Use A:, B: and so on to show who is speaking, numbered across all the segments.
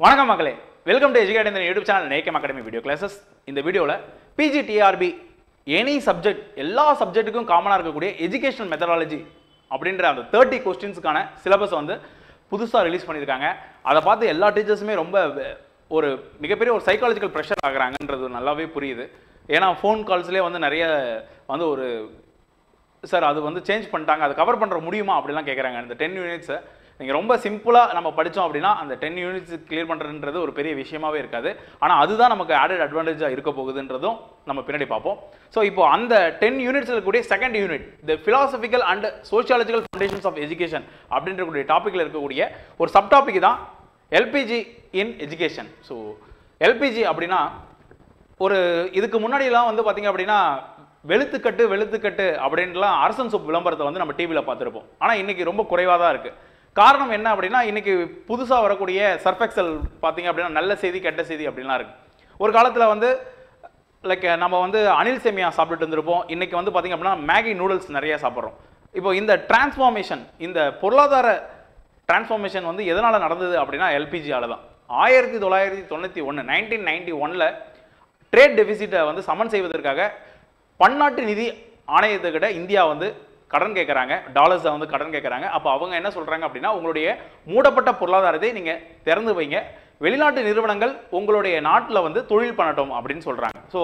A: வணக்கம் மக்களே, welcome to educate இந்த யூடியூப் சேனல் நேக்கம் அகாடமி வீடியோ கிளாஸஸ். இந்த வீடியோவில் பிஜிடிஆர்பி எனி சப்ஜெக்ட் எல்லா சப்ஜெக்ட்டுக்கும் காமனாக இருக்கக்கூடிய எஜுகேஷனல் மெத்தடாலஜி அப்படின்ற அந்த 30 கொஸ்டின்ஸுக்கான சிலபஸ் வந்து புதுசாக ரிலீஸ் பண்ணியிருக்காங்க. அதை பார்த்து எல்லா டீச்சர்ஸுமே ரொம்ப ஒரு மிகப்பெரிய ஒரு சைக்காலஜிக்கல் ப்ரெஷர் ஆகுறாங்கன்றது நல்லாவே புரியுது. ஏன்னா ஃபோன் கால்ஸ்லேயே வந்து நிறைய வந்து ஒரு சார் அது வந்து சேஞ்ச் பண்ணிட்டாங்க, அதை கவர் பண்ணுற முடியுமா அப்படிலாம் கேட்குறாங்க. இந்த 10 யூனிட்ஸை நீங்கள் ரொம்ப சிம்பிளாக நம்ம படித்தோம் அப்படின்னா அந்த 10 யூனிட்ஸ் கிளியர் பண்ணுறதுன்றது ஒரு பெரிய விஷயமாவே இருக்காது. ஆனால் அதுதான் நமக்கு ஆடட் அட்வான்டேஜாக இருக்க போகுதுன்றதும் நம்ம பின்னாடி பார்ப்போம். ஸோ இப்போ அந்த 10 யூனிட்ஸில் இருக்கக்கூடிய second unit the philosophical and sociological foundations of education அப்படின்றக்கூடிய டாப்பிக்கில் இருக்கக்கூடிய ஒரு சப் டாபிக் தான் LPG in education. So LPG அப்படின்னா ஒரு இதுக்கு முன்னாடிலாம் வந்து பார்த்திங்க அப்படின்னா வெளுத்துக்கட்டு அப்படின்லாம் அரசன் சோப் விளம்பரத்தை வந்து நம்ம டிவியில் பார்த்துருப்போம். ஆனால் இன்றைக்கி ரொம்ப குறைவாக தான் இருக்குது. காரணம் என்ன அப்படின்னா இன்றைக்கி புதுசாக வரக்கூடிய சர்ஃபெக்சல் பார்த்திங்க அப்படின்னா நல்ல செய்தி கெட்ட செய்தி அப்படின்லாம் இருக்குது. ஒரு காலத்தில் வந்து லைக் நம்ம வந்து அனில் சேமியா சாப்பிட்டுட்டு இருந்திருப்போம். இன்றைக்கி வந்து பார்த்திங்க அப்படின்னா மேகி நூடுல்ஸ் நிறைய சாப்பிட்றோம். இப்போ இந்த டிரான்ஸ்ஃபார்மேஷன், இந்த பொருளாதார டிரான்ஸ்ஃபார்மேஷன் வந்து எதனால் நடந்தது அப்படின்னா எல்பிஜியால் தான். 1991 ட்ரேட் டெபிசிட்டை வந்து சமன் செய்வதற்காக பன்னாட்டு நிதி ஆணையத்துக்கிட்ட இந்தியா வந்து கடன் கேட்குறாங்க, டாலர்ஸை வந்து கடன் கேட்குறாங்க. அப்போ அவங்க என்ன சொல்கிறாங்க அப்படின்னா உங்களுடைய மூடப்பட்ட பொருளாதாரத்தை நீங்கள் திறந்து வைங்க, வெளிநாட்டு நிறுவனங்கள் உங்களுடைய நாட்டில் வந்து தொழில் பண்ணட்டும் அப்படின்னு சொல்கிறாங்க. ஸோ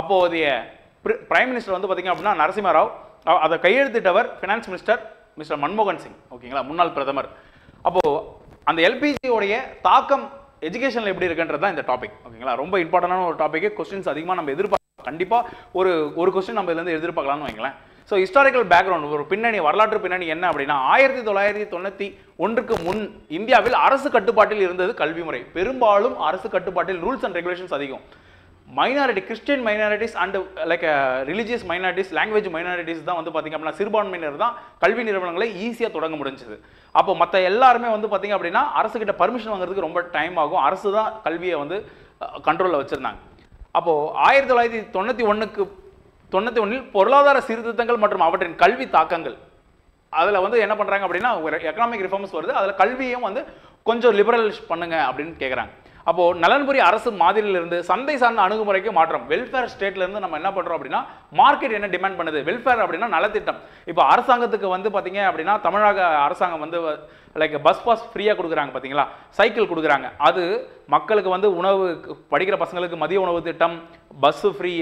A: அப்போதைய பிரைம் மினிஸ்டர் வந்து பார்த்திங்க அப்படின்னா நரசிம்மராவ், அதை கையெழுத்திட்டவர் ஃபினான்ஸ் மினிஸ்டர் மிஸ்டர் மன்மோகன் சிங், ஓகேங்களா, முன்னாள் பிரதமர். அப்போது அந்த எல்பிஜியோடைய தாக்கம் எஜுகேஷனில் எப்படி இருக்குன்றது தான் இந்த டாபிக், ஓகேங்களா. ரொம்ப இம்பார்ட்டண்டான ஒரு டாபிக். கொஸ்டின்ஸ் அதிகமாக நம்ம எதிர்பார்க்கலாம், கண்டிப்பாக ஒரு கொஸ்டின் நம்ம இதுலேருந்து எதிர்பார்க்கலாம்னு வைங்களேன். ஸோ ஹிஸ்டாரிக்கல் பேக்ரவுண்ட், ஒரு பின்னணி, வரலாற்று பின்னணி என்ன அப்படின்னா 1991 முன் இந்தியாவில் அரசு கட்டுப்பாட்டில் இருந்தது கல்வி முறை. பெரும்பாலும் அரசு கட்டுப்பாட்டில் ரூல்ஸ் அண்ட் ரெகுலேஷன்ஸ் அதிகம். Minority, Christian minorities and like religious minorities, language minorities தான் வந்து பார்த்திங்க அப்படின்னா சிறுபான்மையினர் தான் கல்வி நிறுவனங்களை ஈஸியாக தொடங்க முடிஞ்சது. அப்போ மற்ற எல்லாருமே வந்து பார்த்திங்க அப்படின்னா அரசுக்கிட்ட பர்மிஷன் வாங்குறதுக்கு ரொம்ப டைம் ஆகும். அரசு தான் கல்வியை வந்து கண்ட்ரோலில் வச்சுருந்தாங்க. அப்போது 1991 பொருளாதார சீர்திருத்தங்கள் மற்றும் அவற்றின் கல்வி தாக்கங்கள், அதில் வந்து என்ன பண்ணுறாங்க அப்படின்னா ஒரு எக்கனாமிக் ரிஃபார்ம்ஸ் வருது, அதில் கல்வியும் வந்து கொஞ்சம் லிபரலைஸ் பண்ணுங்க அப்படின்னு கேட்குறாங்க. அப்போது நலன்புரி அரசு மாதிரியிலிருந்து சந்தை சார்ந்த அணுகுமுறைக்கு மாற்றம். வெல்ஃபேர் ஸ்டேட்லேருந்து நம்ம என்ன பண்ணுறோம் அப்படின்னா மார்க்கெட் என்ன டிமாண்ட் பண்ணுது. வெல்ஃபேர் அப்படின்னா நலத்திட்டம். இப்போ அரசாங்கத்துக்கு வந்து பார்த்தீங்க அப்படின்னா தமிழக அரசாங்கம் வந்து லைக் பஸ் பாஸ் ஃப்ரீயாக கொடுக்குறாங்க, பார்த்தீங்களா, சைக்கிள் கொடுக்குறாங்க. அது மக்களுக்கு வந்து உணவு, படிக்கிற பசங்களுக்கு மதிய உணவு திட்டம், பஸ்ஸு ஃப்ரீ,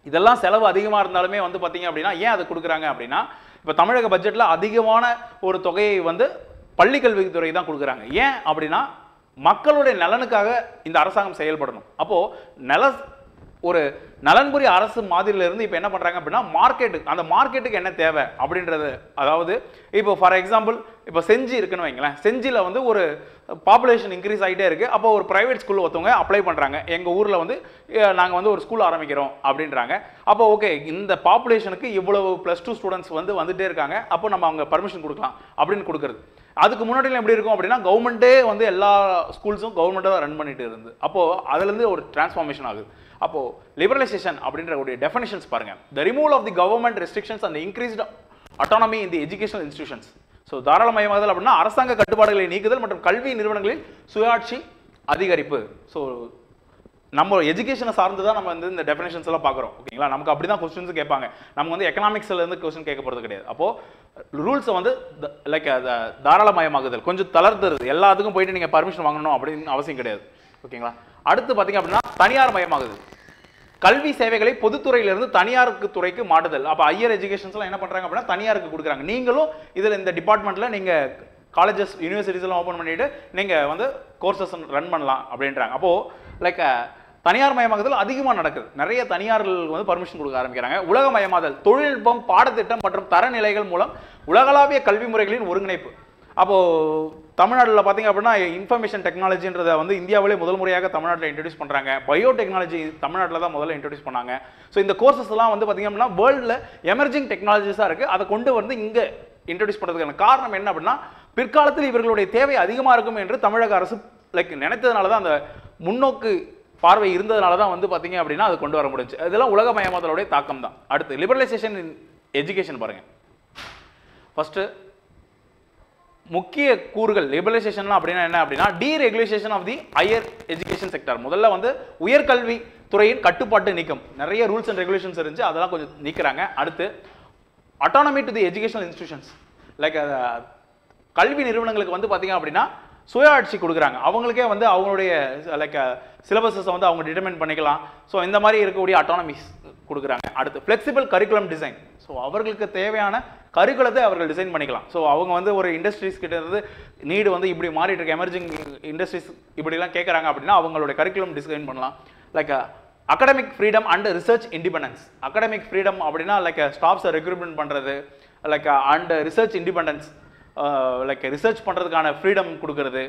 A: இதெல்லாம் செலவு அதிகமாக இருந்தாலுமே வந்து பார்த்தீங்க அப்படின்னா ஏன் அது கொடுக்குறாங்க அப்படின்னா இப்போ தமிழக பட்ஜெட்டில் அதிகமான ஒரு தொகையை வந்து பள்ளிக்கல்வித்துறை தான் கொடுக்குறாங்க. ஏன் அப்படின்னா மக்களுடைய நலனுக்காக இந்த அரசாங்கம் செயல்படணும். அப்போது ஒரு நலன்புரி அரசு மாதிரியிலிருந்து இப்போ என்ன பண்ணுறாங்க அப்படின்னா அந்த மார்க்கெட்டுக்கு என்ன தேவை அப்படின்றது. அதாவது இப்போ ஃபார் எக்ஸாம்பிள் இப்போ செஞ்சி இருக்குன்னு வைங்களேன், செஞ்சியில் வந்து ஒரு பாப்புலேஷன் இன்க்ரீஸ் ஆகிட்டே இருக்குது. அப்போ ஒரு ப்ரைவேட் ஸ்கூல் ஒருத்தவங்க அப்ளை பண்ணுறாங்க, எங்கள் ஊரில் வந்து நாங்கள் வந்து ஒரு ஸ்கூல் ஆரம்பிக்கிறோம் அப்படின்றாங்க. அப்போ ஓகே, இந்த பாப்புலேஷனுக்கு இவ்வளவு +2 ஸ்டூடெண்ட்ஸ் வந்துட்டே இருக்காங்க, அப்போ நம்ம அவங்க பர்மிஷன் கொடுக்கலாம் அப்படின்னு கொடுக்குறது. அதுக்கு முன்னாடிலாம் எப்படி இருக்கும் அப்படின்னா கவர்மெண்ட்டே வந்து எல்லா ஸ்கூல்ஸும் கவர்மெண்ட்டாக தான் ரன் பண்ணிட்டு இருந்து. அப்போது அதுலேருந்து ஒரு டிரான்ஸ்ஃபார்மேஷன் ஆகுது. அப்போது லிபரலைசேஷன் அப்படின்ற ஒரு டெஃபினிஷன்ஸ் பாருங்கள். The removal of the government restrictions and increased autonomy in the educational institutions. So தாராளமயமாதல் அப்படின்னா அரசாங்க கட்டுப்பாடுகளை நீக்குதல் மற்றும் கல்வி நிறுவனங்களில் சுயாட்சி அதிகரிப்பு. ஸோ நம்ம எஜுகேஷனை சார்ந்து தான் நம்ம வந்து இந்த டெஃபினேஷன்ஸ் எல்லாம் பார்க்குறோம், ஓகேங்களா. நமக்கு அப்படி தான் கொஸ்டின்ஸ் கேட்பாங்க. நம்ம வந்து எக்கனாமிக்ஸ்லேருந்து கொஸ்டின் கேட்க போகிறது கிடையாது. அப்போது ரூல்ஸை வந்து லைக் தாராளமயமாகுதல், கொஞ்சம் தளர்த்துறது, எல்லாத்துக்கும் போயிட்டு நீங்கள் பர்மிஷன் வாங்கணும் அப்படின்னு அவசியம் கிடையாது, ஓகேங்களா. அடுத்து பார்த்தீங்க அப்படின்னா தனியார் மயமாகுது. கல்வி சேவைகளை பொதுத்துறையிலிருந்து தனியாருக்கு துறைக்கு மாற்றுதல். அப்போ ஹையர் எஜுகேஷன்ஸ்லாம் என்ன பண்ணுறாங்க அப்படின்னா தனியாருக்கு கொடுக்குறாங்க. நீங்களும் இதில் இந்த டிபார்ட்மெண்ட்டில் நீங்கள் காலேஜஸ், யூனிவர்சிட்டிஸ்லாம் ஓப்பன் பண்ணிவிட்டு நீங்கள் வந்து கோர்சஸ் ரன் பண்ணலாம் அப்படின்றாங்க. அப்போது லைக் தனியார் மயமாகுதல் அதிகமாக நடக்குது. நிறைய தனியார்கள் வந்து பர்மிஷன் கொடுக்க ஆரம்பிக்கிறாங்க. உலகமயமாதல், தொழில்நுட்பம், பாடத்திட்டம் மற்றும் தரநிலைகள் மூலம் உலகளாவிய கல்வி முறைகளின் ஒருங்கிணைப்பு. அப்போது தமிழ்நாட்டில் பார்த்தீங்க அப்படின்னா இன்ஃபர்மேஷன் டெக்னாலஜின்றதை வந்து இந்தியாவிலே முதல் முறையாக தமிழ்நாட்டில் இன்ட்ரடியூஸ் பண்ணுறாங்க. பயோடெக்னாலஜி தமிழ்நாட்டில் தான் முதல்ல இன்ட்ரடியூஸ் பண்ணாங்க. ஸோ இந்த கோர்சஸ் எல்லாம் வந்து பார்த்திங்க அப்படின்னா வேர்ல்டில் எமர்ஜிங் டெக்னாலஜிஸாக இருக்குது. அதை கொண்டு வந்து இங்கே இன்ட்ரடியூஸ் பண்ணுறதுக்கான காரணம் என்ன அப்படின்னா பிற்காலத்தில் இவர்களுடைய தேவை அதிகமாக இருக்கும் என்று தமிழக அரசு லைக் நினைத்ததுனால தான், அந்த முன்னோக்கு பார்வை இருந்ததுனால தான் வந்து பார்த்தீங்க அப்படின்னா அது கொண்டு வர முடிஞ்சு. இதெல்லாம் உலகமயமாதலுடைய தாக்கம் தான். அடுத்து லிபரலைசேஷன் இன் எஜுகேஷன் பாருங்கள். ஃபஸ்ட்டு முக்கிய கூறுகள் லிபரலைசேஷன் அப்படின்னா என்ன அப்படின்னா deregulation of the higher education sector. முதல்ல வந்து உயர்கல்வி துறையின் கட்டுப்பாட்டு நீக்கம். நிறைய ரூல்ஸ் அண்ட் ரெகுலேஷன்ஸ் இருந்துச்சு, அதெல்லாம் கொஞ்சம் நீக்கிறாங்க. அடுத்து autonomy to the educational institutions, like கல்வி நிறுவனங்களுக்கு வந்து பார்த்தீங்க அப்படின்னா சுய ஆட்சி கொடுக்குறாங்க. அவங்களுக்கே வந்து அவங்களுடைய லைக் சிலபஸை வந்து அவங்க டிட்டர்மைன் பண்ணிக்கலாம். ஸோ இந்த மாதிரி இருக்கக்கூடிய அட்டானமிஸ் கொடுக்குறாங்க. அடுத்து ஃப்ளெக்சிபிள் கரிக்குலம் டிசைன். ஸோ அவர்களுக்கு தேவையான கரிக்குலத்தை அவர்கள் டிசைன் பண்ணிக்கலாம். ஸோ அவங்க வந்து ஒரு இண்டஸ்ட்ரீஸ் கிட்ட இருந்து நீடு வந்து இப்படி மாறிட்டு இருக்கு, எமர்ஜிங் இண்டஸ்ட்ரீஸ் இப்படிலாம் கேட்குறாங்க அப்படின்னா அவங்களுடைய கரிக்குலம் டிசைன் பண்ணலாம். Like academic freedom and research independence. Academic freedom அப்படின்னா லைக் ஸ்டாஃப்ஸை ரெக்ரூட்மெண்ட் பண்ணுறது, like and research independence, like research பண்ணுறதுக்கான ஃப்ரீடம் கொடுக்கறது,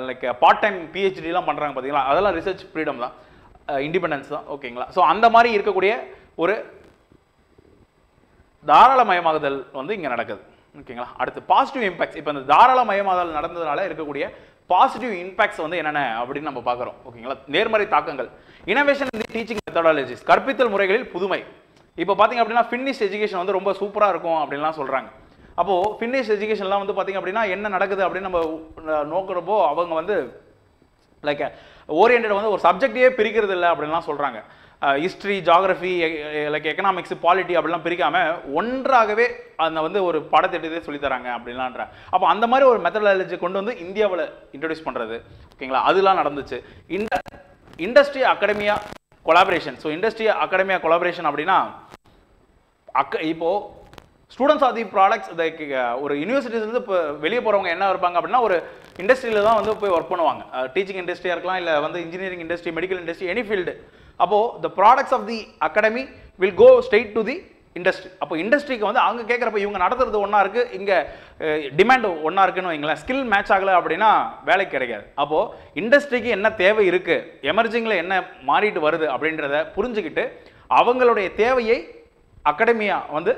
A: லைக் பார்ட் டைம் பிஹெச்டிலாம் பண்ணுறாங்க பார்த்தீங்களா, அதெல்லாம் ரிசர்ச் ஃப்ரீடம் தான், இண்டிபெண்டன்ஸ் தான். ஓகேங்களா? ஸோ அந்த மாதிரி இருக்கக்கூடிய ஒரு தாராளமயமாகுதல் வந்து இங்கே நடக்குது. ஓகேங்களா? அடுத்து பாசிட்டிவ் இம்பாக்ட்ஸ். இப்போ இந்த தாராளமயமாதல் நடந்ததுனால இருக்கக்கூடிய பாசிட்டிவ் இம்பாக்ட்ஸ் வந்து என்னென்ன அப்படின்னு நம்ம பார்க்குறோம். ஓகேங்களா? நேர்மறை தாக்கங்கள். இனோவேஷன் இன் தி டீச்சிங் மெத்தடாலஜிஸ், கற்பித்தல் முறைகளில் புதுமை. இப்போ பார்த்தீங்க அப்படின்னா ஃபின்னிஷ் எஜுகேஷன் வந்து ரொம்ப சூப்பராக இருக்கும் அப்படின்லாம் சொல்கிறாங்க. அப்போது ஃபின்னிஷ் எஜுகேஷன்லாம் வந்து பார்த்தீங்க அப்படின்னா என்ன நடக்குது அப்படின்னு நம்ம நோக்கிறப்போ அவங்க வந்து லைக் ஓரியன்டட் வந்து ஒரு சப்ஜெக்டையே பிரிக்கிறது இல்லை அப்படின்லாம் சொல்கிறாங்க. History, geography, like economics, polity அப்படிலாம் பிரிக்காமல் ஒன்றாகவே அந்த வந்து ஒரு பாடத்திட்டத்தை சொல்லித்தராங்க அப்படின்லான்ற. அப்போ அந்த மாதிரி ஒரு மெத்தடாலஜி கொண்டு வந்து இந்தியாவில் இன்ட்ரடியூஸ் பண்ணுறது. ஓகேங்களா? அதெல்லாம் நடந்துச்சு. Industry academia collaboration. So industry academia collaboration அப்படின்னா இப்போது students of the products, like ஒரு யூனிவர்சிட்டிஸ்லேருந்து இப்போ வெளியே போகிறவங்க என்ன இருப்பாங்க அப்படின்னா ஒரு இண்டஸ்ட்ரியில் தான் வந்து போய் ஒர்க் பண்ணுவாங்க. டீச்சிங் இண்டஸ்ட்ரியாக இருக்கலாம், இல்லை வந்து engineering industry, medical industry, any field. அப்போது the products of the academy will go straight to the industry. அப்போ இண்டஸ்ட்ரிக்கு வந்து அங்கே கேட்குறப்ப இவங்க நடத்துறது ஒன்றா இருக்குது, இங்கே டிமாண்ட் ஒன்றா இருக்குன்னு வைங்களேன். ஸ்கில் மேட்ச் ஆகலை அப்படின்னா வேலைக்கு கிடைக்காது. அப்போது இண்டஸ்ட்ரிக்கு என்ன தேவை இருக்குது, எமர்ஜிங்கில் என்ன மாறிட்டு வருது அப்படின்றத புரிஞ்சுக்கிட்டு அவங்களுடைய தேவையை அகாடமியா வந்து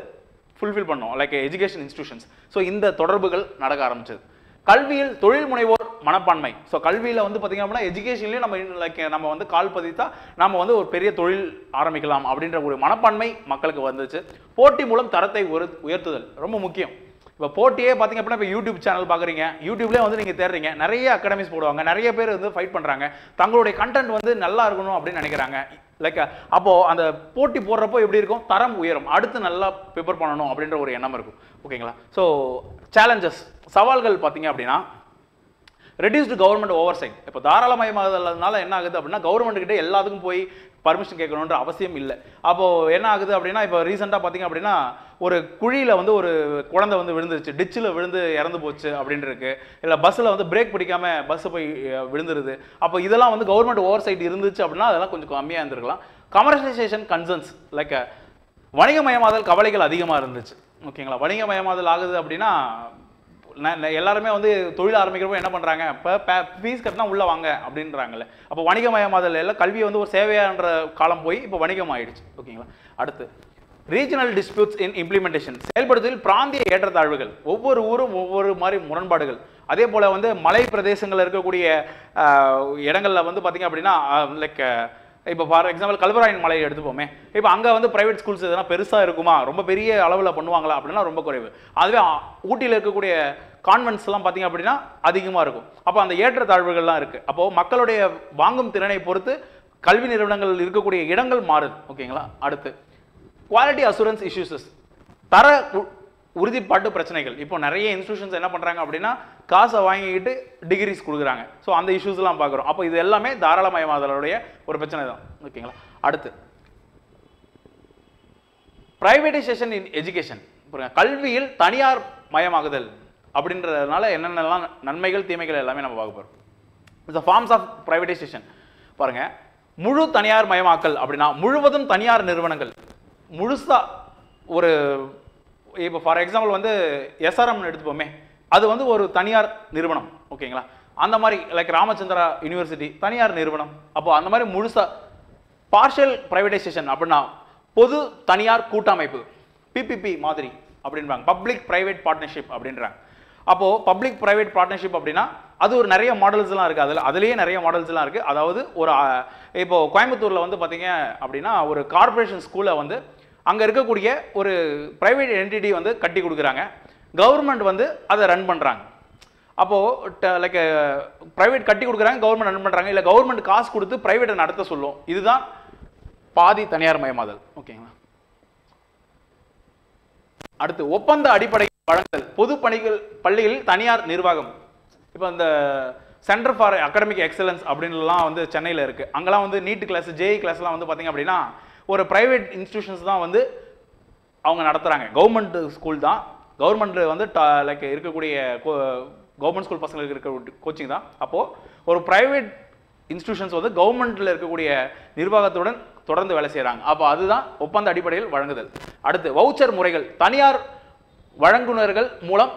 A: ஃபுல்ஃபில் பண்ணோம், லைக் எஜுகேஷன் இன்ஸ்டிடியூஷன்ஸ். ஸோ இந்த தொடர்புகள் நடக்க ஆரம்பிச்சது. கல்வியில் தொழில் முனைவோர் மனப்பான்மை. ஸோ கல்வியில் வந்து பார்த்திங்க அப்படின்னா எஜுகேஷன்லேயும் நம்ம லைக் நம்ம வந்து கால் பதித்தா நம்ம வந்து ஒரு பெரிய தொழில் ஆரம்பிக்கலாம் அப்படின்ற ஒரு மனப்பான்மை மக்களுக்கு வந்துச்சு. போட்டி மூலம் தரத்தை உயர்த்துதல் ரொம்ப முக்கியம். இப்போ போட்டியே பார்த்திங்க அப்படின்னா இப்போ யூடியூப் சேனல் பார்க்குறீங்க, யூடியூப்லேயே வந்து நீங்கள் தேடுறீங்க, நிறைய அகாடமிஸ் போடுவாங்க, நிறைய பேர் வந்து ஃபைட் பண்ணுறாங்க, தங்களுடைய கண்டென்ட் வந்து நல்லா இருக்கணும் அப்படின்னு நினைக்கிறாங்க. லைக் அப்போது அந்த போட்டி போடுறப்போ எப்படி இருக்கும், தரம் உயரும், அடுத்து நல்லா ப்ரிப்பேர் பண்ணணும் அப்படின்ற ஒரு எண்ணம் இருக்கும். ஓகேங்களா? ஸோ சேலஞ்சஸ், சவால்கள் பார்த்தீங்க அப்படின்னா ரெடியூஸ்டு கவர்மெண்ட் ஓவர் சைட். இப்போ தாராளமயமாதல்னால என்ன ஆகுது அப்படின்னா கவர்மெண்ட்டுக்கிட்ட எல்லாத்துக்கும் போய் பர்மிஷன் கேட்கணுன்ற அவசியம் இல்லை. அப்போது என்ன ஆகுது அப்படின்னா இப்போ ரீசெண்டாக பார்த்தீங்க அப்படின்னா ஒரு குழியில் வந்து ஒரு குழந்தை வந்து விழுந்துருச்சு, டிச்சில் விழுந்து இறந்து போச்சு அப்படின்னு இருக்கு, இல்லை பஸ்ஸில் வந்து பிரேக் பிடிக்காமல் பஸ்ஸை போய் விழுந்துருது. அப்போ இதெல்லாம் வந்து கவர்மெண்ட் ஓவர் சைட் இருந்துச்சு அப்படின்னா அதெல்லாம் கொஞ்சம் கம்மியாக இருந்திருக்கலாம். கமர்ஷியலைசேஷன் கன்சர்ன்ஸ், லைக் வணிகமயமாதல் கவலைகள் அதிகமாக இருந்துச்சு. ஓகேங்களா? வணிகமயமாதல் ஆகுது அப்படின்னா எல்லாருமே வந்து தொழில் ஆரம்பிக்கிறப்போ என்ன பண்ணுறாங்க, இப்போ ஃபீஸ் கட்டினா உள்ளே வாங்க அப்படின்றாங்கல்ல. அப்போ வணிகமயமாதல் எல்லாம் கல்வியை வந்து ஒரு சேவையான்ற காலம் போய் இப்போ வணிகம் ஆயிடுச்சு. ஓகேங்களா? அடுத்து ரீஜனல் டிஸ்பியூட்ஸ் இன் இம்ப்ளிமெண்டேஷன், செயல்படுத்துவதில் பிராந்திய ஏற்றத்தாழ்வுகள். ஒவ்வொரு ஊரும் ஒவ்வொரு மாதிரி முரண்பாடுகள். அதே போல் வந்து மலை பிரதேசங்களில் இருக்கக்கூடிய இடங்களில் வந்து பார்த்திங்க அப்படின்னா லைக் இப்போ ஃபார் எக்ஸாம்பிள் கல்வராயன் மலையை எடுத்துப்போமே, இப்போ அங்கே வந்து ப்ரைவேட் ஸ்கூல்ஸ் எதனா பெருசாக இருக்குமா, ரொம்ப பெரிய அளவில் பண்ணுவாங்களா அப்படின்னா ரொம்ப குறைவு. அதுவே ஊட்டியில் இருக்கக்கூடிய கான்வென்ட்ஸ்லாம் பார்த்திங்க அப்படின்னா அதிகமாக இருக்கும். அப்போ அந்த ஏற்றத்தாழ்வுகள்லாம் இருக்குது. அப்போது மக்களுடைய வாங்கும் திறனை பொறுத்து கல்வி நிறுவனங்கள் இருக்கக்கூடிய இடங்கள் மாறுது. ஓகேங்களா? அடுத்து குவாலிட்டி அசூரன்ஸ் இஷ்யூஸஸ், தர உறுதிப்பாட்டு பிரச்சனைகள். இப்போ நிறைய இன்ஸ்டிடியூஷன்ஸ் என்ன பண்ணுறாங்க அப்படின்னா காசை வாங்கிக்கிட்டு டிகிரிஸ் கொடுக்குறாங்க. ஸோ அந்த இஷ்யூஸ்லாம் பார்க்குறோம். அப்போ இது எல்லாமே தாராளமயமாதலுடைய ஒரு பிரச்சனை தான். ஓகேங்களா? அடுத்து பிரைவேடைசேஷன் இன் எஜுகேஷன். கல்வியில் தனியார் மயமாகுதல் அப்படின்றதுனால என்னென்னலாம் நன்மைகள் தீமைகள் எல்லாமே நம்ம பார்க்க போகிறோம். இந்த ஃபார்ம்ஸ் ஆஃப் பிரைவேடைசேஷன் பாருங்கள். முழு தனியார் மயமாக்கல் அப்படின்னா முழுவதும் தனியார் நிறுவனங்கள் முழுசாக ஒரு இப்போ ஃபார் எக்ஸாம்பிள் வந்து எஸ்ஆர்எம்னு எடுத்துப்போமே, அது வந்து ஒரு தனியார் நிறுவனம். ஓகேங்களா? அந்த மாதிரி லைக் ராமச்சந்திரா யூனிவர்சிட்டி தனியார் நிறுவனம். அப்போ அந்த மாதிரி முழுசாக பார்ஷியல் ப்ரைவேடைசேஷன் அப்படின்னா பொது தனியார் கூட்டமைப்பு, பிபிபி மாதிரி அப்படின்றாங்க, பப்ளிக் ப்ரைவேட் பார்ட்னர்ஷிப் அப்படின்றாங்க. அப்போது பப்ளிக் ப்ரைவேட் பார்ட்னர்ஷிப் அப்படின்னா அது ஒரு நிறைய மாடல்ஸ்லாம் இருக்குது. அதுலேயே நிறைய மாடல்ஸ்லாம் இருக்குது. அதாவது ஒரு இப்போது கோயம்புத்தூரில் வந்து பார்த்தீங்க அப்படின்னா ஒரு கார்பரேஷன் ஸ்கூலை வந்து அங்கே இருக்கக்கூடிய ஒரு ப்ரைவேட் என்டிட்டி வந்து கட்டி கொடுக்குறாங்க, கவர்மெண்ட் வந்து அதை ரன் பண்ணுறாங்க. அப்போது லைக் ப்ரைவேட் கட்டி கொடுக்குறாங்க, கவர்மெண்ட் ரன் பண்ணுறாங்க, இல்லை கவர்மெண்ட் காசு கொடுத்து ப்ரைவேட்டை நடத்த சொல்லும். இதுதான் பாதி தனியார் மயமாதல். ஓகேங்களா. அடுத்து ஒப்பந்த அடிப்படை வழங்குதல். பொது பள்ளிகளில் தனியார் நிர்வாகம். இப்போ இந்த சென்டர் ஃபார் அகாடமிக் எக்ஸலன்ஸ் அப்படின்லாம் வந்து சென்னையில் இருக்குது. அங்கெல்லாம் வந்து நீட் கிளாஸ், ஜேஇ கிளாஸ்லாம் வந்து பார்த்திங்க அப்படின்னா ஒரு ப்ரைவேட் இன்ஸ்டிடியூஷன்ஸ் தான் வந்து அவங்க நடத்துகிறாங்க. கவர்மெண்ட் ஸ்கூல் தான், கவர்மெண்ட் வந்து லைக் இருக்கக்கூடிய கவர்மெண்ட் ஸ்கூல் பசங்களுக்கு இருக்க கோச்சிங் தான். அப்போது ஒரு ப்ரைவேட் இன்ஸ்டிடியூஷன்ஸ் வந்து கவர்மெண்ட்டில் இருக்கக்கூடிய நிர்வாகத்துடன் தொடர்ந்து வேலை செய்கிறாங்க. அப்போ அதுதான் ஒப்பந்த அடிப்படையில் வழங்குதல். அடுத்து வவுச்சர் முறைகள். தனியார் வழங்குனர்கள் மூலம்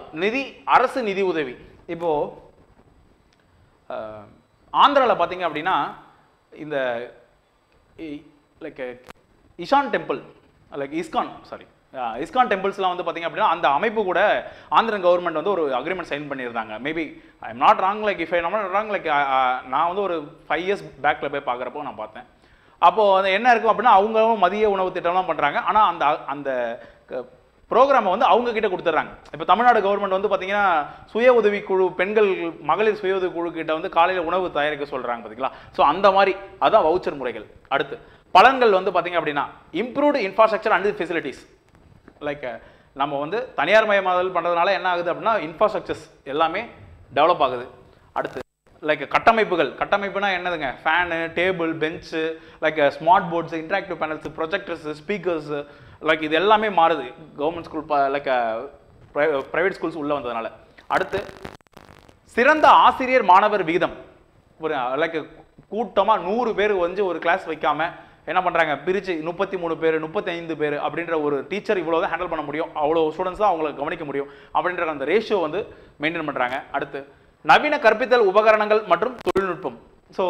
A: அரசு நிதி உதவி. இப்போது ஆந்திராவில் பார்த்தீங்க அப்படின்னா இந்த like ISKCON temple, like ISKCON டெம்பிள்ஸ்லாம் வந்து பார்த்தீங்க அப்படின்னா அந்த அமைப்பு கூட ஆந்திரன் கவர்மெண்ட் வந்து ஒரு அக்ரிமெண்ட் சைன் பண்ணியிருந்தாங்க. Maybe I am not wrong, like if I not wrong, like நான் வந்து ஒரு 5 years பேக்கில் போய் பார்க்குறப்போ நான் பார்த்தேன். அப்போது அது என்ன இருக்கும் அப்படின்னா அவங்களும் மதிய உணவு திட்டம்லாம் பண்ணுறாங்க. ஆனால் அந்த ப்ரோக்ராமை வந்து அவங்க கிட்ட கொடுத்துட்றாங்க. இப்போ தமிழ்நாடு கவர்மெண்ட் வந்து பார்த்தீங்கன்னா சுய உதவி குழு, பெண்கள் மகளிர் சுய உதவி குழு கிட்ட வந்து காலையில் உணவு தயாரிக்க சொல்கிறாங்க பார்த்தீங்களா. ஸோ அந்த மாதிரி அதான் வவுச்சர் முறைகள். அடுத்து பலன்கள் வந்து பார்த்தீங்க அப்படின்னா improved infrastructure and facilities. Like நம்ம வந்து தனியார் மயமாதல் பண்ணுறதுனால என்ன ஆகுது அப்படின்னா இன்ஃப்ராஸ்ட்ரக்சர்ஸ் எல்லாமே டெவலப் ஆகுது. அடுத்து லைக் கட்டமைப்புனா என்னதுங்க, fan, table, bench, like smart boards, interactive panels, projectors, speakers, like இது எல்லாமே மாறுது government school like private schools உள்ளே வந்ததுனால. அடுத்து சிறந்த ஆசிரியர் மாணவர் விகிதம். ஒரு லைக் கூட்டமாக 100 பேர் வந்து ஒரு கிளாஸ் வைக்காமல் என்ன பண்ணுறாங்க, பிரித்து 33 பேர் 35 பேர் அப்படின்ற ஒரு டீச்சர் இவ்வளோ தான் ஹேண்டில் பண்ண முடியும், அவ்வளோ ஸ்டூடெண்ட்ஸ் தான் அவங்களை கவனிக்க முடியும் அப்படின்ற அந்த ரேஷியோ வந்து மெயின்டைன் பண்ணுறாங்க. அடுத்து நவீன கற்பித்தல் உபகரணங்கள் மற்றும் தொழில்நுட்பம். ஸோ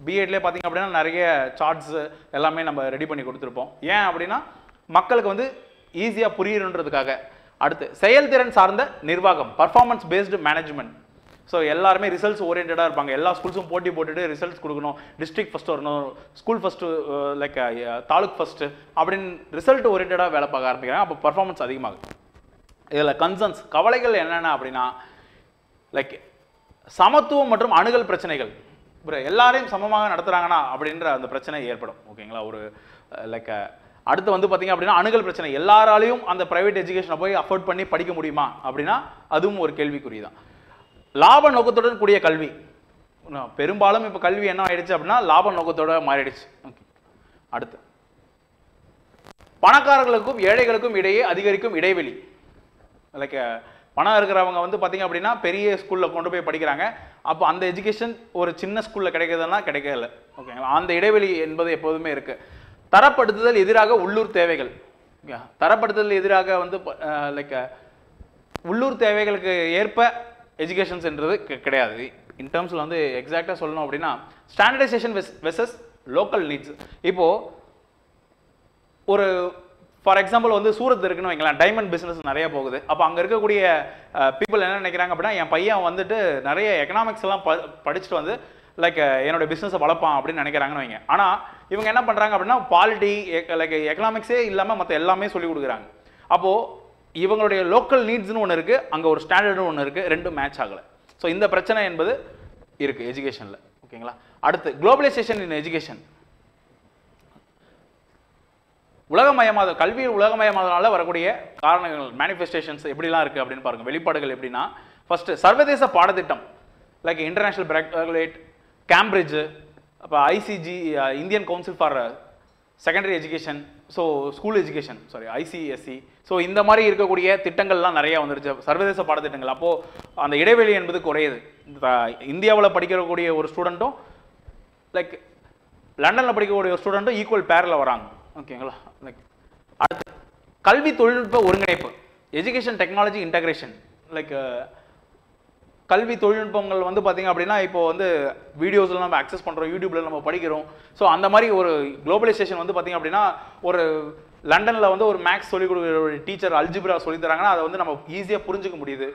A: பிஎட்லேயே பார்த்தீங்க அப்படின்னா நிறைய சார்ட்ஸ் எல்லாமே நம்ம ரெடி பண்ணி கொடுத்துருப்போம். ஏன் அப்படின்னா மக்களுக்கு வந்து ஈஸியாக புரியணுன்றதுக்காக. அடுத்து செயல்திறன் சார்ந்த நிர்வாகம், பர்ஃபார்மன்ஸ் பேஸ்டு மேனேஜ்மெண்ட். ஸோ எல்லாருமே ரிசல்ட்ஸ் ஓரியன்டாக இருப்பாங்க. எல்லா ஸ்கூல்ஸும் போட்டி போட்டுட்டு ரிசல்ட்ஸ் கொடுக்கணும், டிஸ்ட்ரிக்ட் ஃபஸ்ட்டு வரணும், school first, like taluk first அப்படின்னு ரிசல்ட் ஓரியன்டாக வேலை பார்க்க ஆரம்பிக்கிறாங்க. அப்போ பர்ஃபார்மன்ஸ் அதிகமாகுது. இதில் கன்சர்ன்ஸ், கவலைகள் என்னென்ன அப்படின்னா லைக் சமத்துவம் மற்றும் அணுகல் பிரச்சனைகள். எல்லாரையும் சமமாக நடத்துகிறாங்கன்னா அப்படின்ற அந்த பிரச்சனை ஏற்படும். ஓகேங்களா. ஒரு லைக் அடுத்து வந்து பார்த்தீங்க அப்படின்னா அணுகல் பிரச்சனை. எல்லாராலையும் அந்த ப்ரைவேட் எஜுகேஷனை போய் அஃபோர்ட் பண்ணி படிக்க முடியுமா அப்படின்னா அதுவும் ஒரு கேள்விக்குறி தான். லாப நோக்கத்துடன் கூடிய கல்வி. பெரும்பாலும் இப்போ கல்வி என்ன ஆயிடுச்சு அப்படின்னா லாப நோக்கத்தோட மாறிடுச்சு. ஓகே. அடுத்து பணக்காரர்களுக்கும் ஏழைகளுக்கும் இடையே அதிகரிக்கும் இடைவெளி. லைக் பணம் இருக்கிறவங்க வந்து பார்த்தீங்க அப்படின்னா பெரிய ஸ்கூலில் கொண்டு போய் படிக்கிறாங்க. அப்போ அந்த எஜுகேஷன் ஒரு சின்ன ஸ்கூலில் கிடைக்கிறதுனா கிடைக்கல. ஓகேங்களா. அந்த இடைவெளி என்பது எப்போதுமே இருக்குது. தரப்படுத்துதல் எதிராக உள்ளூர் தேவைகள். தரப்படுத்துதல் எதிராக வந்து லைக் உள்ளூர் தேவைகளுக்கு ஏற்ப எஜுகேஷன்ஸ்ன்றது கிடையாது. இன் டேர்ம்ஸில் வந்து எக்ஸாக்டாக சொல்லணும் அப்படின்னா ஸ்டாண்டர்டைசேஷன் வெர்சஸ் லோக்கல் நீட்ஸ். இப்போது ஒரு ஃபார் எக்ஸாம்பிள் வந்து சூரத் இருக்குன்னு வைங்களேன், டைமண்ட் பிஸ்னஸ் நிறைய போகுது. அப்போ அங்கே இருக்கக்கூடிய பீப்புள் என்ன நினைக்கிறாங்க அப்படின்னா என் பையன் வந்துட்டு நிறைய எக்கனாமிக்ஸ் எல்லாம் படிச்சுட்டு வந்து லைக் என்னோட பிஸ்னஸை வளர்ப்பான் அப்படின்னு நினைக்கிறாங்கன்னு வைங்க. ஆனால் இவங்க என்ன பண்ணுறாங்க அப்படின்னா பாலிட்டி, லைக் எக்கனாமிக்ஸே இல்லாமல் மற்ற எல்லாமே சொல்லிக் கொடுக்குறாங்க. அப்போது இவங்களுடைய லோக்கல் நீட்ஸ்னு ஒன்று இருக்குது, அங்கே ஒரு ஸ்டாண்டர்டுன்னு ஒன்று இருக்குது, ரெண்டும் மேட்ச் ஆகலை. ஸோ இந்த பிரச்சனை என்பது இருக்குது எஜுகேஷனில். ஓகேங்களா. அடுத்து குளோபலைசேஷன் இன் எஜுகேஷன். உலகமயமாதல், கல்வியில் உலகமயமாதனால வரக்கூடிய காரணங்கள், மேனிஃபெஸ்டேஷன்ஸ் எப்படிலாம் இருக்குது அப்படின்னு பாருங்கள். வெளிப்பாடுகள் எப்படின்னா ஃபஸ்ட்டு சர்வதேச பாடத்திட்டம் லைக் இன்டர்நேஷ்னல் பிராக்லேட், கேம்பிரிட்ஜ், அப்போ ICG, Indian council for secondary education, so school education, ICSE. So இந்த மாதிரி இருக்கக்கூடிய திட்டங்கள்லாம் நிறையா வந்துருச்சு, சர்வதேச பாடத்திட்டங்கள். அப்போது அந்த இடைவெளி என்பது குறையுது. இந்தியாவில் படிக்கக்கூடிய ஒரு ஸ்டூடெண்ட்டும் லைக் லண்டனில் படிக்கக்கூடிய ஒரு ஸ்டூடெண்ட்டும் ஈக்குவல் பேரில் வராங்க. ஓகேங்களா. லைக் அடுத்து கல்வி தொழில்நுட்ப ஒருங்கிணைப்பு, எஜுகேஷன் டெக்னாலஜி இன்டகிரேஷன். லைக் கல்வி தொழில்நுட்பங்கள் வந்து பார்த்திங்க அப்படின்னா இப்போ வந்து வீடியோஸில் நம்ம அக்சஸ் பண்ணுறோம், யூடியூப்பில் நம்ம படிக்கிறோம். ஸோ அந்த மாதிரி ஒரு குளோபலைசேஷன் வந்து பார்த்திங்க அப்படின்னா ஒரு லண்டனில் வந்து ஒரு மேக்ஸ் சொல்லிக் கொடுக்குற ஒரு டீச்சர் அல்ஜிப்ரா சொல்லித் தராங்கன்னா அதை வந்து நம்ம ஈஸியாக புரிஞ்சுக்க முடியுது.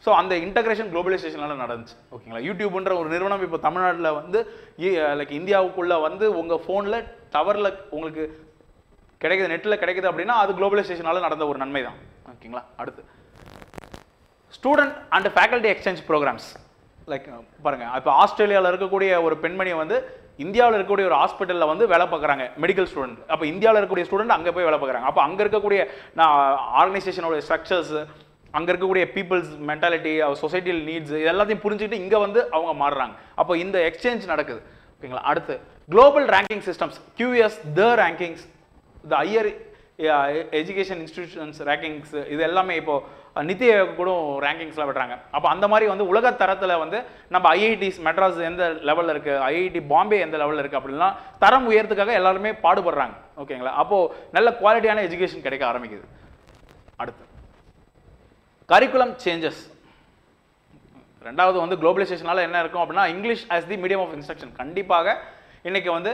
A: ஸோ அந்த இன்டகிரேஷன் குளோபலைசேஷனால நடந்துச்சு. ஓகேங்களா. யூடியூப்ன்ற ஒரு நிறுவனம் இப்போ தமிழ்நாட்டில் வந்து லைக் இந்தியாவுக்குள்ளே வந்து உங்கள் ஃபோனில் டவரில் உங்களுக்கு கிடைக்குது, நெட்டில் கிடைக்குது அப்படின்னா அது குளோபலைசேஷனால நடந்த ஒரு நன்மை தான். ஓகேங்களா. அடுத்து student and faculty exchange programs. Like பாருங்கள், இப்போ ஆஸ்திரேலியாவில் இருக்கக்கூடிய ஒரு பெண்மணியை வந்து இந்தியாவில் இருக்கக்கூடிய ஒரு ஹாஸ்பிட்டலில் வந்து வேலை பார்க்குறாங்க, மெடிக்கல் ஸ்டூடெண்ட். அப்போ இந்தியாவில் இருக்கக்கூடிய ஸ்டூடெண்ட் அங்கே போய் வேலை பார்க்குறாங்க. அப்போ அங்கே இருக்கக்கூடிய ஆர்கனைசேஷனோட ஸ்ட்ரக்சர்ஸ், அங்கே இருக்கக்கூடிய பீப்புள்ஸ் மென்டாலிட்டி, சொசைட்டியல் நீட்ஸ், இது எல்லாத்தையும் புரிஞ்சுக்கிட்டு இங்கே வந்து அவங்க மாறுறாங்க. அப்போ இந்த எக்ஸ்சேஞ்ச் நடக்குது. ஓகேங்களா. அடுத்து global ranking systems, QS, the rankings, the higher education institutions rankings, இது எல்லாமே இப்போ நித்தி ஆயோக் கூட ரேங்கிங்ஸ்லாம் விடுறாங்க. அப்போ அந்த மாதிரி வந்து உலக தரத்தில் வந்து நம்ம IITs மெட்ராஸ் எந்த லெவலில் இருக்குது, IIT பாம்பே எந்த லெவலில் இருக்குது அப்படின்னா தரம் உயர்த்துக்காக எல்லாருமே பாடுபடுறாங்க. ஓகேங்களா. அப்போது நல்ல குவாலிட்டியான எஜுகேஷன் கிடைக்க ஆரம்பிக்குது. அடுத்து கரிக்குலம் சேஞ்சஸ். ரெண்டாவது வந்து குளோபலைசேஷனால என்ன இருக்கும் அப்படின்னா English as the medium of instruction. கண்டிப்பாக இன்னைக்கு வந்து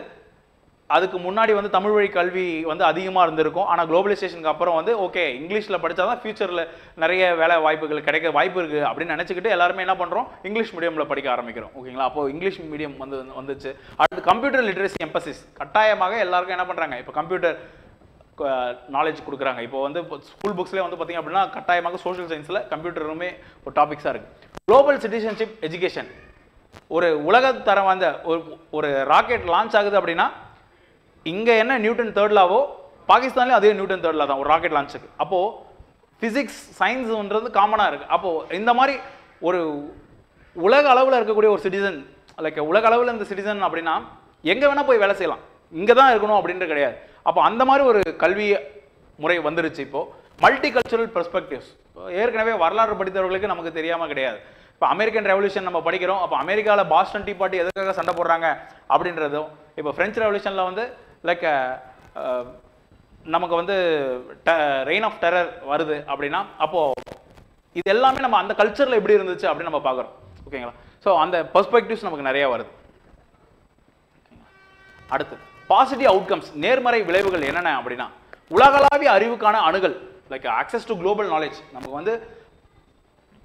A: அதுக்கு முன்னாடி வந்து தமிழ் வழி கல்வி வந்து அதிகமாக இருந்திருக்கும். ஆனால் குளோபலைசேஷனுக்கு அப்புறம் வந்து ஓகே இங்கிலீஷில் படித்தா தான் ஃபியூச்சரில் நிறைய வேலை வாய்ப்புகள் கிடைக்க வாய்ப்பு இருக்குது அப்படின்னு நினச்சிக்கிட்டு எல்லாருமே என்ன பண்ணுறோம், இங்கிலீஷ் மீடியமில் படிக்க ஆரம்பிக்கிறோம். ஓகேங்களா. அப்போ இங்கிலீஷ் மீடியம் வந்துச்சு. அடுத்து கம்ப்யூட்டர் லிட்ரஸி எம்பசிஸ். கட்டாயமாக எல்லாருக்கும் என்ன பண்ணுறாங்க, இப்போ கம்ப்யூட்டர் நாலேஜ் கொடுக்குறாங்க. இப்போ வந்து ஸ்கூல் புக்ஸ்லேயே வந்து பார்த்திங்க அப்படின்னா கட்டாயமாக சோஷியல் சயின்ஸில் கம்ப்யூட்டருமே ஒரு டாபிக்ஸாக இருக்குது. Global citizenship education. ஒரு உலகத்தரம் வந்த ஒரு ராக்கெட் லான்ச் ஆகுது அப்படின்னா இங்கே என்ன நியூட்டன் தேர்ட் லாவோ பாகிஸ்தான்லேயும் அதே நியூட்டன் தேர்ட் லா தான் ஒரு ராக்கெட் லான்ச்சுக்கு. அப்போது ஃபிசிக்ஸ் சயின்ஸுன்றது காமனாக இருக்குது. அப்போது இந்த மாதிரி ஒரு உலக அளவில் இருக்கக்கூடிய ஒரு சிட்டிசன், லைக் உலக அளவில் இந்த சிட்டிசன் அப்படின்னா எங்கே வேணால் போய் வேலை செய்யலாம், இங்கே தான் இருக்கணும் அப்படின்றது கிடையாது. அப்போ அந்த மாதிரி ஒரு கல்வி முறை வந்துருச்சு. இப்போது மல்டி கல்ச்சுரல் பெர்ஸ்பெக்டிவ்ஸ். ஏற்கனவே வரலாறு படித்தவர்களுக்கு நமக்கு தெரியாமல் கிடையாது. இப்போ அமெரிக்கன் ரெவல்யூஷன் நம்ம படிக்கிறோம். அப்போ அமெரிக்காவில் பாஸ்டன் டீ பார்ட்டி எதுக்காக சண்டை போடுறாங்க அப்படின்றதும், இப்போ ஃப்ரெஞ்ச் ரெவல்யூஷனில் வந்து லைக் நமக்கு வந்து ரெயின் ஆஃப் டெரர் வருது அப்படின்னா அப்போது இது எல்லாமே நம்ம அந்த கல்ச்சரில் எப்படி இருந்துச்சு அப்படின்னு நம்ம பார்க்குறோம். ஓகேங்களா. ஸோ அந்த பெர்ஸ்பெக்டிவ்ஸ் நமக்கு நிறையா வருது. அடுத்து பாசிட்டிவ் அவுட்கம்ஸ், நேர்மறை விளைவுகள் என்னென்ன அப்படின்னா உலகளாவிய அறிவுக்கான அணுகல், like access to global knowledge. நமக்கு வந்து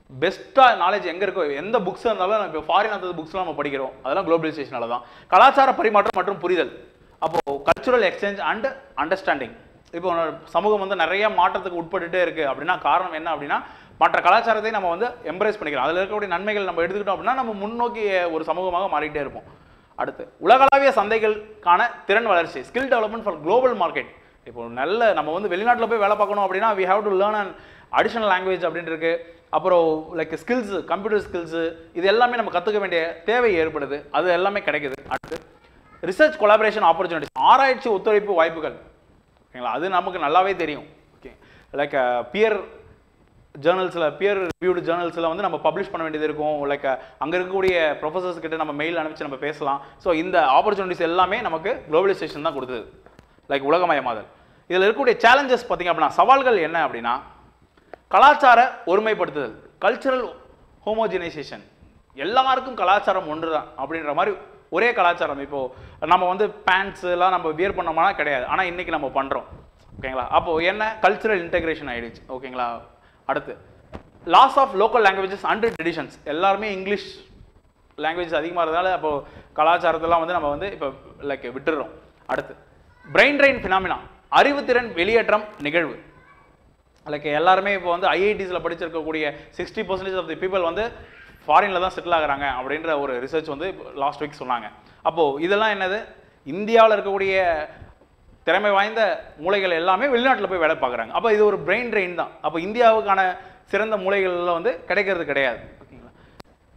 A: பெஸ்ட்டாக நாலேஜ் எங்கே இருக்கோ, எந்த புக்ஸ் இருந்தாலும் நம்ம இப்போ ஃபாரின் அந்த புக்ஸ்லாம் நம்ம படிக்கிறோம், அதெல்லாம் குளோபலைசேஷனால தான். கலாச்சார பரிமாற்றம் மற்றும் புரிதல். அப்போது கல்ச்சுரல் எக்ஸ்சேஞ்ச் அண்ட் அண்டர்ஸ்டாண்டிங். இப்போ சமூகம் வந்து நிறைய மாற்றத்துக்கு உட்பட்டுட்டே இருக்குது அப்படின்னா காரணம் என்ன அப்படின்னா மற்ற கலாச்சாரத்தை நம்ம வந்து எம்ப்ரேஸ் பண்ணிக்கிறோம். அதில் இருக்கக்கூடிய நன்மைகள் நம்ம எடுத்துக்கிட்டோம் அப்படின்னா நம்ம முன்னோக்கி ஒரு சமூகமாக மாறிக்கிட்டே இருப்போம். அடுத்து உலகளாவிய சந்தைகளுக்கான திறன் வளர்ச்சி, skill development for global market. இப்போ நல்ல நம்ம வந்து வெளிநாட்டில் போய் வேலை பார்க்கணும் அப்படின்னா we have to learn and additional language அப்படின்னு இருக்கு. அப்புறம் லைக் ஸ்கில்ஸ், கம்ப்யூட்டர் ஸ்கில்ஸு, இது எல்லாமே நம்ம கற்றுக்க வேண்டிய தேவை ஏற்படுது. அது எல்லாமே கிடைக்குது. அடுத்து ரிசர்ச் கொலாபரேஷன் ஆப்பர்ச்சுனிட்டிஸ், ஆராய்ச்சி ஒத்துழைப்பு வாய்ப்புகள். ஓகேங்களா. அது நமக்கு நல்லாவே தெரியும். ஓகே, லைக் பியர் ஜேர்னல்ஸில், பியர் ரிவ்யூடு ஜேர்னல்ஸில் வந்து நம்ம பப்ளிஷ் பண்ண வேண்டியது இருக்கும். லைக் அங்கே இருக்கக்கூடிய ப்ரொஃபஸர்ஸ் கிட்ட நம்ம மெயில் அனுப்பிச்சு நம்ம பேசலாம். ஸோ இந்த ஆப்பர்ச்சுனிட்டிஸ் எல்லாமே நமக்கு குளோபலைசேஷன் தான் கொடுத்தது, லைக் உலகமயமாதல். இதில் இருக்கக்கூடிய சேலஞ்சஸ் பார்த்திங்க அப்படின்னா சவால்கள் என்ன அப்படின்னா கலாச்சார ஒருமைப்படுத்துதல், கல்ச்சுரல் ஹோமோஜினைசேஷன். எல்லாருக்கும் கலாச்சாரம் ஒன்று தான் அப்படின்ற மாதிரி ஒரே கலாச்சாரம். இப்போது நம்ம வந்து பேண்ட்ஸ் எல்லாம் நம்ம வியர் பண்ணோம்னா கிடையாது, ஆனால் இன்றைக்கி நம்ம பண்ணுறோம். ஓகேங்களா. அப்போது என்ன கல்ச்சுரல் இன்டெகிரேஷன் ஆகிடுச்சு. ஓகேங்களா. அடுத்து loss of local languages and traditions. எல்லாருமே இங்கிலீஷ் லாங்குவேஜஸ் அதிகமாக இருந்ததால் அப்போது கலாச்சாரத்தெல்லாம் வந்து நம்ம வந்து இப்போ லைக் விட்டுடுறோம். அடுத்து பிரெயின் ட்ரெயின் ஃபினாமினா, அறிவுத்திறன் வெளியேற்றம் நிகழ்வு. லைக் எல்லாருமே இப்போ வந்து IITஸில் படிச்சிருக்கக்கூடிய 60% ஆஃப் தி பீப்புள் வந்து ஃபாரினில் தான் செட்டில் ஆகிறாங்க அப்படின்ற ஒரு ரிசர்ச் வந்து லாஸ்ட் வீக் சொன்னாங்க. அப்போது இதெல்லாம் என்னது, இந்தியாவில் இருக்கக்கூடிய திறமை வாய்ந்த மூளைகள் எல்லாமே வெளிநாட்டில் போய் வேலை பார்க்குறாங்க. அப்போ இது ஒரு பிரெயின் ட்ரெயின் தான். அப்போ இந்தியாவுக்கான சிறந்த மூளைகளில் வந்து கிடைக்கிறது கிடையாது. ஓகேங்களா.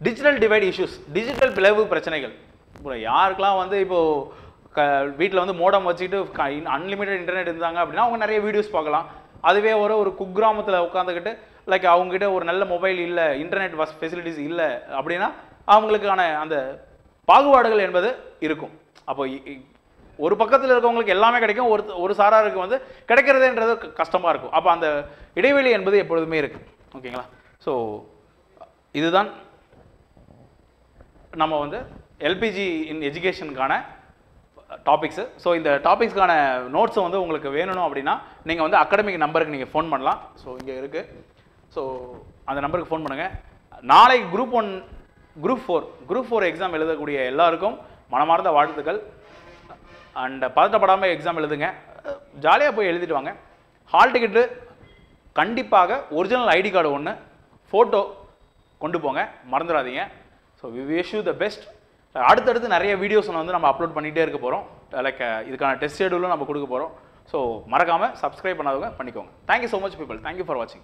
A: டிஜிட்டல் டிவைட் இஷ்யூஸ், டிஜிட்டல் பிளவு பிரச்சனைகள். இப்போ யாருக்கெல்லாம் வந்து இப்போது வீட்டில் வந்து மோடம் வச்சுக்கிட்டு அன்லிமிட்டட் இன்டர்நெட் இருந்தாங்க அப்படின்னா அவங்க நிறைய வீடியோஸ் பார்க்கலாம். அதுவே ஒரு குக்கிராமத்தில் உட்காந்துக்கிட்டு லைக் அவங்ககிட்ட ஒரு நல்ல மொபைல் இல்லை, இன்டர்நெட் ஃபெசிலிட்டிஸ் இல்லை அப்படின்னா அவங்களுக்கான அந்த பாகுபாடுகள் என்பது இருக்கும். அப்போ ஒரு பக்கத்தில் இருக்கவங்களுக்கு எல்லாமே கிடைக்கும், ஒரு சாராருக்கு வந்து கிடைக்கிறதுன்றது கஷ்டமாக இருக்கும். அப்போ அந்த இடைவெளி என்பது எப்பொழுதுமே இருக்குது. ஓகேங்களா. ஸோ இதுதான் நம்ம வந்து எல்பிஜி இன் எஜுகேஷனுக்கான டாபிக்ஸு. ஸோ இந்த டாபிக்ஸ்க்கான நோட்ஸை வந்து உங்களுக்கு வேணும் அப்படின்னா நீங்கள் வந்து அகாடமிக் நம்பருக்கு நீங்கள் ஃபோன் பண்ணலாம். ஸோ இங்கே இருக்குது. ஸோ அந்த நம்பருக்கு ஃபோன் பண்ணுங்கள். நாளைக்கு குரூப் ஃபோர் எக்ஸாம் எழுதக்கூடிய எல்லாருக்கும் மனமார்ந்த வாழ்த்துக்கள். அண்ட் பதட்டப்படாமல் எக்ஸாம் எழுதுங்க, ஜாலியாக போய் எழுதிட்டு வாங்க. ஹால் டிக்கெட்டு கண்டிப்பாக ஒரிஜினல் ஐடி கார்டு ஒன்று, ஃபோட்டோ கொண்டு போங்க, மறந்துடாதீங்க. So we wish you the best. அடுத்தடுத்து நிறைய வீடியோஸ் வந்து நம்ம அப்லோட் பண்ணிகிட்டே இருக்க போகிறோம். லைக் இதுக்கான டெஸ்ட் ஷெடியூலும் நம்ம கொடுக்க போகிறோம். ஸோ மறக்காமல் சப்ஸ்கிரைப் பண்ணாதவங்க பண்ணிக்கோங்க. Thank you so much people. Thank you for வாட்சிங்.